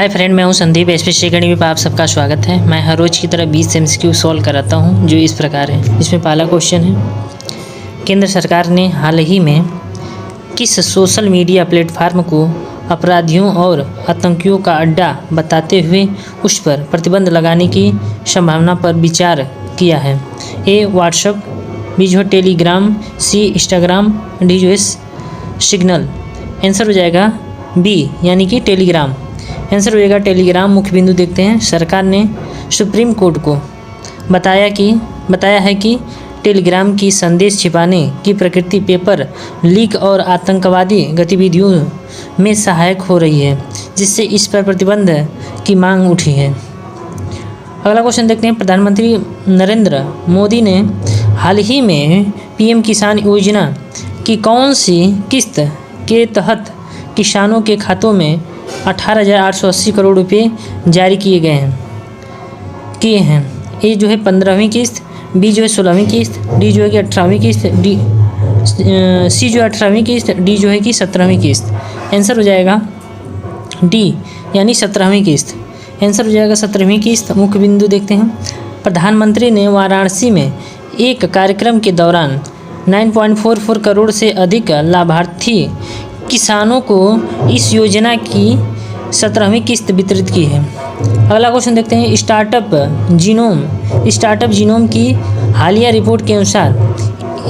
Hi friend, मैं हूं Sandeep. SPSC academy पर आप सबका स्वागत है। मैं हर रोज़ की तरह 20 MCQ सॉल्व कराता हूं, जो इस प्रकार है। इसमें पहला क्वेश्चन है, केंद्र सरकार ने हाल ही में किस सोशल मीडिया प्लेटफार्म को अपराधियों और आतंकियों का अड्डा बताते हुए उस पर प्रतिबंध लगाने की संभावना पर विचार किया है? ए व्हाट्सएप, बी जो है टेलीग्राम, सी इंस्टाग्राम, डी जो है सिग्नल। आंसर हो जाएगा बी यानी कि टेलीग्राम। आंसर हो जाएगा टेलीग्राम। मुख्य बिंदु देखते हैं। सरकार ने सुप्रीम कोर्ट को बताया है कि टेलीग्राम की संदेश छिपाने की प्रकृति पेपर लीक और आतंकवादी गतिविधियों में सहायक हो रही है, जिससे इस पर प्रतिबंध की मांग उठी है। अगला क्वेश्चन देखते हैं। प्रधानमंत्री नरेंद्र मोदी ने हाल ही में पीएम किसान योजना की कौन सी किस्त के तहत किसानों के खातों में 18,880 करोड़ रुपए जारी किए हैं? ए जो है 15वीं किस्त, बी जो है 16वीं किस्त, डी जो है कि 18वीं किस्त, सी जो है 18वीं किस्त, डी जो है कि 17वीं किस्त। आंसर हो जाएगा डी यानी 17वीं किस्त। आंसर हो जाएगा 17वीं किस्त। मुख्य बिंदु देखते हैं। प्रधानमंत्री ने वाराणसी में एक कार्यक्रम के दौरान 9.44 करोड़ से अधिक लाभार्थी किसानों को इस योजना की 17वीं किस्त वितरित की है। अगला क्वेश्चन देखते हैं। स्टार्टअप जीनोम की हालिया रिपोर्ट के अनुसार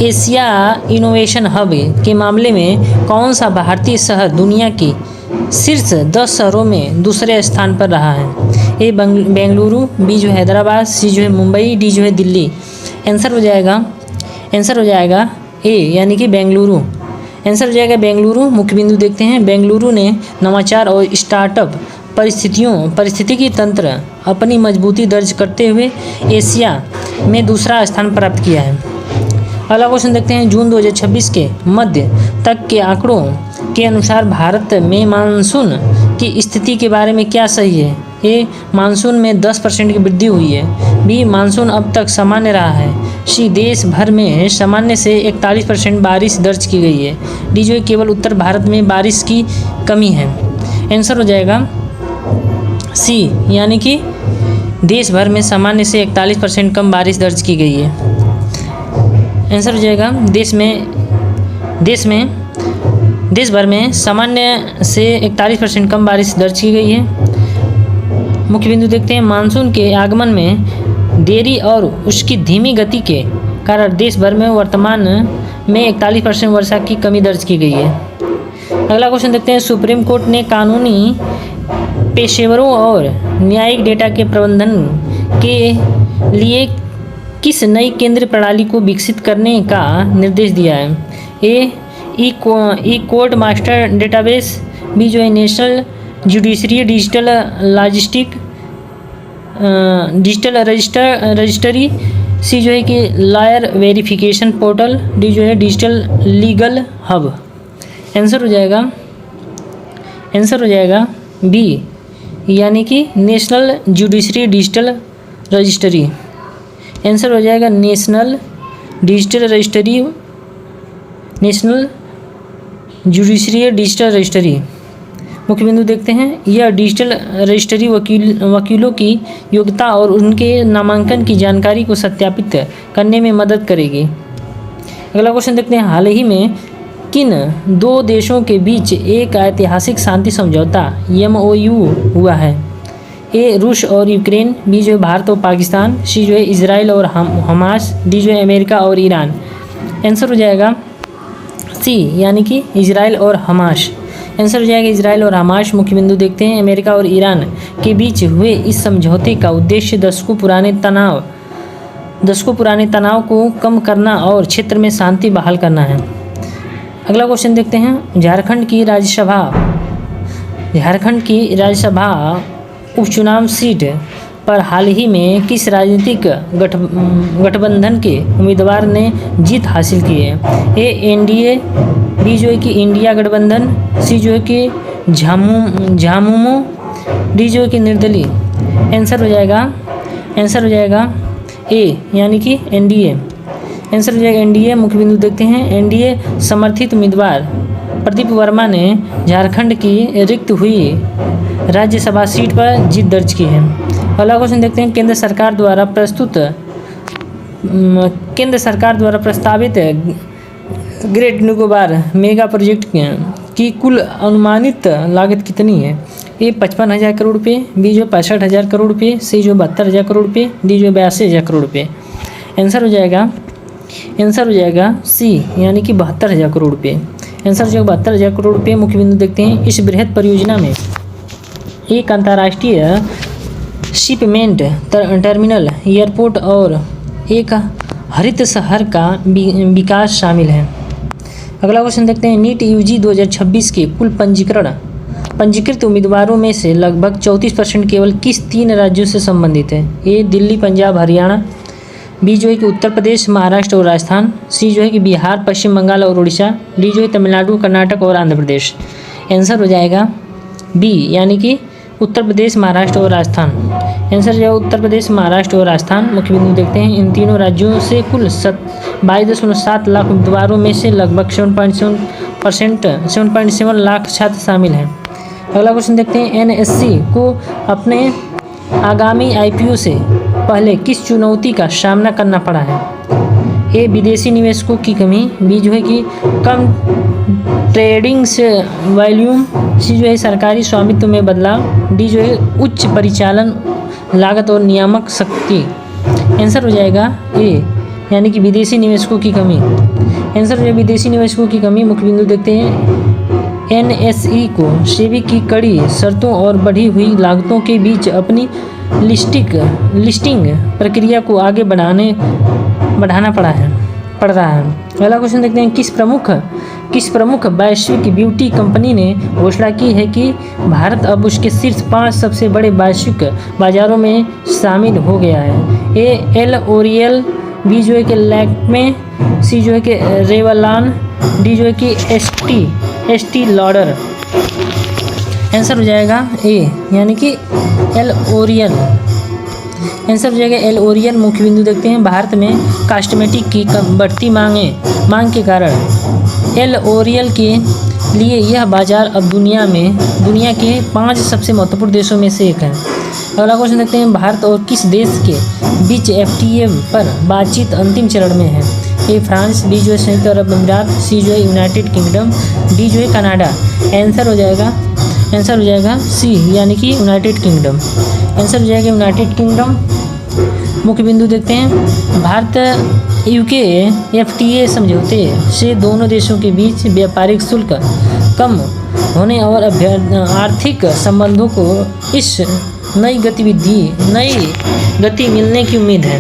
एशिया इनोवेशन हब के मामले में कौन सा भारतीय शहर दुनिया की शीर्ष 10 शहरों में दूसरे स्थान पर रहा है? ए बेंगलुरु, बी जो है हैदराबाद, सी जो है मुंबई, डी जो है दिल्ली। आंसर हो जाएगा ए यानी कि बेंगलुरु। आंसर हो जाएगा बेंगलुरु। मुख्य बिंदु देखते हैं। बेंगलुरु ने नवाचार और स्टार्टअप पारिस्थितिकी तंत्र अपनी मजबूती दर्ज करते हुए एशिया में दूसरा स्थान प्राप्त किया है। अगला क्वेश्चन देखते हैं। जून 2026 के मध्य तक के आंकड़ों के अनुसार भारत में मानसून की स्थिति के बारे में क्या सही है? ए मानसून में 10% की वृद्धि हुई है, बी मानसून अब तक सामान्य रहा है, सी देश भर में सामान्य से 41% बारिश दर्ज की गई है, डी जो है केवल उत्तर भारत में बारिश की कमी है। आंसर हो जाएगा सी यानी कि देश भर में सामान्य से 41% कम बारिश दर्ज की गई है। आंसर हो जाएगा देश भर में सामान्य से 41% कम बारिश दर्ज की गई है। मुख्य बिंदु देखते हैं। मानसून के आगमन में देरी और उसकी धीमी गति के कारण देश भर में वर्तमान में 41% वर्षा की कमी दर्ज की गई है। अगला क्वेश्चन देखते हैं। सुप्रीम कोर्ट ने कानूनी पेशेवरों और न्यायिक डेटा के प्रबंधन के लिए किस नई केंद्रीय प्रणाली को विकसित करने का निर्देश दिया है? ए ई कोर्ट मास्टर डेटाबेस, बी जो है नेशनल जुडिशरी डिजिटल रजिस्टरी, सी जो है कि लॉयर वेरिफिकेशन पोर्टल, डी जो है डिजिटल लीगल हब। आंसर हो जाएगा बी यानी कि national judiciary digital registry. Answer हो जाएगा नेशनल जुडिशरी डिजिटल रजिस्टरी। मुख्य बिंदु देखते हैं। यह डिजिटल रजिस्ट्री वकीलों की योग्यता और उनके नामांकन की जानकारी को सत्यापित करने में मदद करेगी। अगला क्वेश्चन देखते हैं। हाल ही में किन दो देशों के बीच एक ऐतिहासिक शांति समझौता MOU हुआ है? ए रूस और यूक्रेन, बी जो है भारत और पाकिस्तान, सी जो है इजराइल और हमास, डी जो है अमेरिका और ईरान। आंसर हो जाएगा सी यानी कि इजराइल और हमास। आंसर हो जाएगा इजराइल और हमास। मुख्य बिंदु देखते हैं। अमेरिका और ईरान के बीच हुए इस समझौते का उद्देश्य दशकों पुराने तनाव को कम करना और क्षेत्र में शांति बहाल करना है। अगला क्वेश्चन देखते हैं। झारखंड की राज्यसभा उपचुनाव सीट पर हाल ही में किस राजनीतिक गठबंधन के उम्मीदवार ने जीत हासिल की है? ए NDA, बी जो है कि इंडिया गठबंधन, सी जो है कि झामुमो, डी जो है कि निर्दलीय। आंसर हो जाएगा ए यानी कि NDA। आंसर हो जाएगा NDA। मुख्य बिंदु देखते हैं। NDA समर्थित उम्मीदवार प्रदीप वर्मा ने झारखंड की रिक्त हुई राज्यसभा सीट पर जीत दर्ज की है। अगला क्वेश्चन देखते हैं, केंद्र सरकार द्वारा प्रस्तावित ग्रेट निकोबार मेगा प्रोजेक्ट की कुल अनुमानित लागत कितनी है? ए 55,000 करोड़ रुपये, बी जो 65,000 करोड़ रुपये, सी जो 72,000 करोड़ रुपये, डी जो 82,000 करोड़ रुपये। आंसर हो जाएगा सी यानी कि 72,000 करोड़ रुपये। आंसर हो जाएगा 72,000 करोड़ रुपये। मुख्य बिंदु देखते हैं, इस बृहद परियोजना में एक अंतर्राष्ट्रीय शिपमेंट टर्मिनल, एयरपोर्ट और एक हरित शहर का विकास शामिल है। अगला क्वेश्चन देखते हैं, नीट यूजी 2026 के कुल पंजीकृत उम्मीदवारों में से लगभग 34% केवल किस 3 राज्यों से संबंधित है? ए दिल्ली, पंजाब, हरियाणा, बी जो है कि उत्तर प्रदेश, महाराष्ट्र और राजस्थान, सी जो है कि बिहार, पश्चिम बंगाल और उड़ीसा, डी जो है तमिलनाडु, कर्नाटक और आंध्र प्रदेश। आंसर हो जाएगा बी यानी कि उत्तर प्रदेश, महाराष्ट्र और राजस्थान। आंसर जो है उत्तर प्रदेश, महाराष्ट्र और राजस्थान। मुख्य बिंदु देखते हैं, इन तीनों राज्यों से कुल 22.7 लाख उम्मीदवारों में से लगभग 7.7 लाख छात्र शामिल हैं। अगला क्वेश्चन देखते हैं, एनएससी को अपने आगामी आईपीओ से पहले किस चुनौती का सामना करना पड़ा है? ए विदेशी निवेशकों की कमी, बी जो है कि कम ट्रेडिंग से वॉल्यूम, सी जो है सरकारी स्वामित्व में बदलाव, डी जो है उच्च परिचालन लागत और नियामक शक्ति। आंसर हो जाएगा ए यानी कि विदेशी निवेशकों की कमी। आंसर हो जाएगा विदेशी निवेशकों की कमी। मुख्य बिंदु देखते हैं, एनएसई को सेबी की कड़ी शर्तों और बढ़ी हुई लागतों के बीच अपनी लिस्टिंग प्रक्रिया को आगे बढ़ाना पड़ रहा है। अगला क्वेश्चन देखते हैं, किस प्रमुख वैश्विक ब्यूटी कंपनी ने घोषणा की है कि भारत अब उसके शीर्ष 5 सबसे बड़े वैश्विक बाजारों में शामिल हो गया है? ए एल ओरियल, बी जो है कि लैक्मे, सी जो है कि रेवलॉन, डी जो है कि एस्टी लॉडर। आंसर हो जाएगा ए यानी कि एल ओरियल। आंसर हो जाएगा एल ओरियल। मुख्य बिंदु देखते हैं, भारत में कॉस्मेटिक की बढ़ती मांग के कारण एल ओरियल के लिए यह बाजार अब दुनिया के 5 सबसे महत्वपूर्ण देशों में से एक है। अगला क्वेश्चन देखते हैं, भारत और किस देश के बीच एफटीए पर बातचीत अंतिम चरण में है? ए फ्रांस, बी जो है संयुक्त अरब अमीरात, सी जो है यूनाइटेड किंगडम, डी जो है कनाडा। आंसर हो जाएगा सी यानी कि यूनाइटेड किंगडम। आंसर हो जाएगा यूनाइटेड किंगडम। मुख्य बिंदु देखते हैं, भारत यूके एफटीए समझौते से दोनों देशों के बीच व्यापारिक शुल्क कम होने और आर्थिक संबंधों को इस नई गति मिलने की उम्मीद है।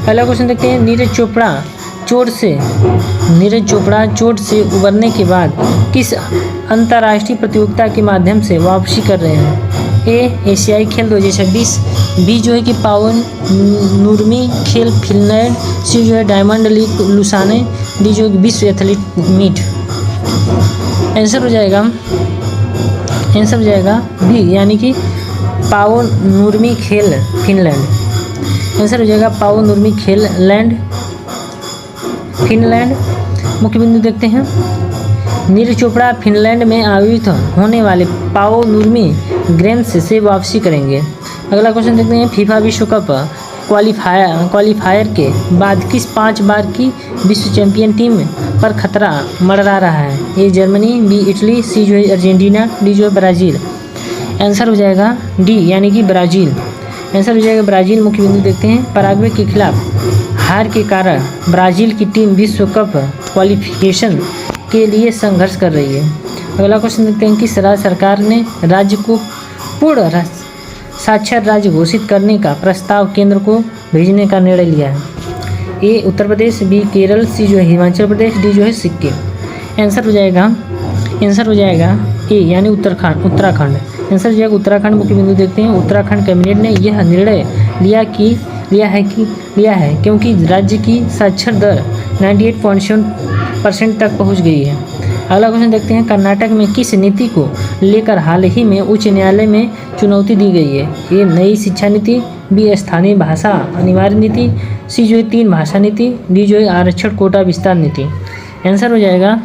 पहला क्वेश्चन देखते हैं, नीरज चोपड़ा चोट से उबरने के बाद किस अंतर्राष्ट्रीय प्रतियोगिता के माध्यम से वापसी कर रहे हैं? ए एशियाई खेल 2026, बी जो है कि पावन नुरमी खेल फिनलैंड, सी जो है डायमंड लीग लुसाने, डी जो है कि विश्व एथलीट मीट। आंसर हो जाएगा बी यानी कि पावन नुरमी खेल फिनलैंड। आंसर हो जाएगा पावन नुरमी खेल फिनलैंड। मुख्य बिंदु देखते हैं, नीरज चोपड़ा फिनलैंड में आयोजित होने वाले पाओ नुरमी गेम्स से वापसी करेंगे। अगला क्वेश्चन देखते हैं, फीफा विश्व कप क्वालिफायर के बाद किस 5 बार की विश्व चैंपियन टीम पर खतरा मंडरा रहा है? ए जर्मनी, बी इटली, सी जो है अर्जेंटीना, डी जो है ब्राज़ील। आंसर हो जाएगा डी यानी कि ब्राज़ील। आंसर हो जाएगा ब्राज़ील। मुख्य बिंदु देखते हैं, पैराग्वे के खिलाफ हार के कारण ब्राज़ील की टीम विश्व कप क्वालिफिकेशन के लिए संघर्ष कर रही है। अगला क्वेश्चन देखते हैं, किस राज्य सरकार ने राज्य को पूर्ण साक्षर राज्य घोषित करने का प्रस्ताव केंद्र को भेजने का निर्णय लिया है? ए उत्तर प्रदेश, बी केरल, सी जो है हिमाचल प्रदेश, डी जो है सिक्किम। आंसर हो जाएगा ए यानी उत्तराखंड। आंसर हो जाएगा उत्तराखंड। मुख्य बिंदु देखते हैं, उत्तराखंड कैबिनेट ने यह निर्णय लिया है क्योंकि राज्य की साक्षर दर 98.7% तक पहुंच गई है। अगला क्वेश्चन देखते हैं, कर्नाटक में किस नीति को लेकर हाल ही में उच्च न्यायालय में चुनौती दी गई है? ए नई शिक्षा नीति, बी स्थानीय भाषा अनिवार्य नीति, सी जो है 3 भाषा नीति, डी जो है आरक्षण कोटा विस्तार नीति। आंसर हो जाएगा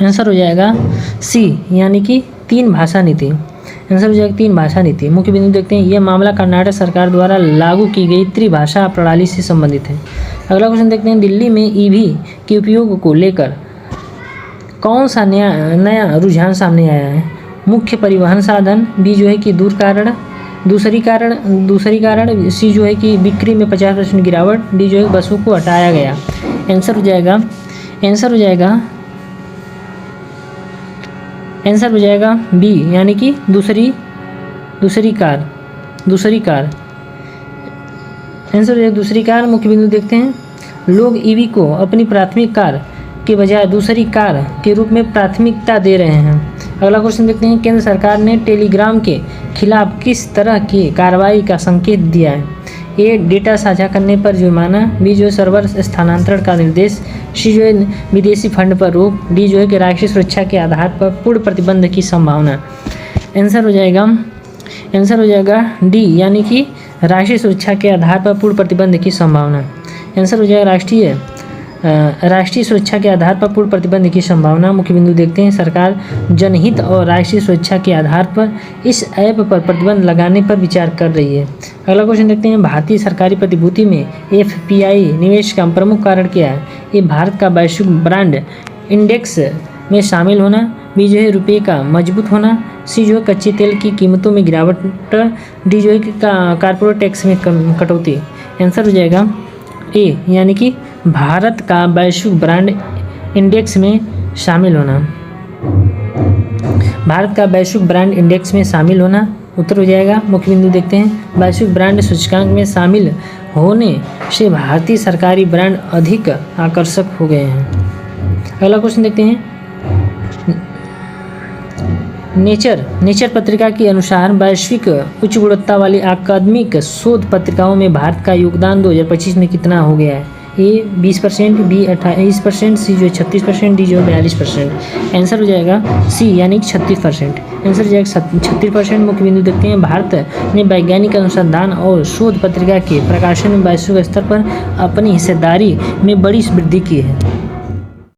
आंसर हो जाएगा सी यानी कि 3 भाषा नीति। आंसर हो जाएगा 3 भाषा नीति। मुख्य बिंदु देखते हैं, यह मामला कर्नाटक सरकार द्वारा लागू की गई त्रिभाषा प्रणाली से संबंधित है। अगला क्वेश्चन देखते हैं, दिल्ली में ईवी के उपयोग को लेकर कौन सा नया रुझान सामने आया है? मुख्य परिवहन साधन, बी जो है कि दूसरी कारण, सी जो है कि बिक्री में 50% गिरावट, डी जो है बसों को हटाया गया। आंसर हो जाएगा बी यानी कि दूसरी कार। आंसर हो जाएगा दूसरी कार। मुख्य बिंदु देखते हैं, लोग ईवी को अपनी प्राथमिक कार के बजाय दूसरी कार के रूप में प्राथमिकता दे रहे हैं। अगला क्वेश्चन देखते हैं, केंद्र सरकार ने टेलीग्राम के खिलाफ किस तरह की कार्रवाई का संकेत दिया है? ए डेटा साझा करने पर जुर्माना, बी जो है सर्वर स्थानांतरण का निर्देश, सी जो है विदेशी फंड पर रोक, डी जो है कि राष्ट्रीय सुरक्षा के आधार पर पूर्ण प्रतिबंध की संभावना। आंसर हो जाएगा डी यानी कि राष्ट्रीय सुरक्षा के आधार पर पूर्ण प्रतिबंध की संभावना। आंसर हो जाएगा राष्ट्रीय सुरक्षा के आधार पर पूर्ण प्रतिबंध की संभावना। मुख्य बिंदु देखते हैं, सरकार जनहित और राष्ट्रीय सुरक्षा के आधार पर इस ऐप पर प्रतिबंध लगाने पर विचार कर रही है। अगला क्वेश्चन देखते हैं, भारतीय सरकारी प्रतिभूति में एफपीआई निवेश का प्रमुख कारण क्या है? ये भारत का वैश्विक ब्रांड इंडेक्स में शामिल होना, बी जो है रुपये का मजबूत होना, सी जो है कच्चे तेल की कीमतों में गिरावट, डी जो है कारपोरेट टैक्स में कटौती। आंसर हो जाएगा ए यानी कि भारत का वैश्विक ब्रांड इंडेक्स में शामिल होना। भारत का वैश्विक ब्रांड इंडेक्स में शामिल होना उत्तर हो जाएगा। मुख्य बिंदु देखते हैं, वैश्विक ब्रांड सूचकांक में शामिल होने से भारतीय सरकारी ब्रांड अधिक आकर्षक हो गए हैं। अगला क्वेश्चन देखते हैं, नेचर पत्रिका के अनुसार वैश्विक उच्च गुणवत्ता वाली अकादमिक शोध पत्रिकाओं में भारत का योगदान 2025 में कितना हो गया है? ए 20%, बी 28%, सी जो है 36%, डी जो है 42%। आंसर हो जाएगा सी यानी 36%। आंसर हो जाएगा 36%। मुख्य बिंदु देखते हैं, भारत ने वैज्ञानिक अनुसंधान और शोध पत्रिका के प्रकाशन में वैश्विक स्तर पर अपनी हिस्सेदारी में बड़ी वृद्धि की है।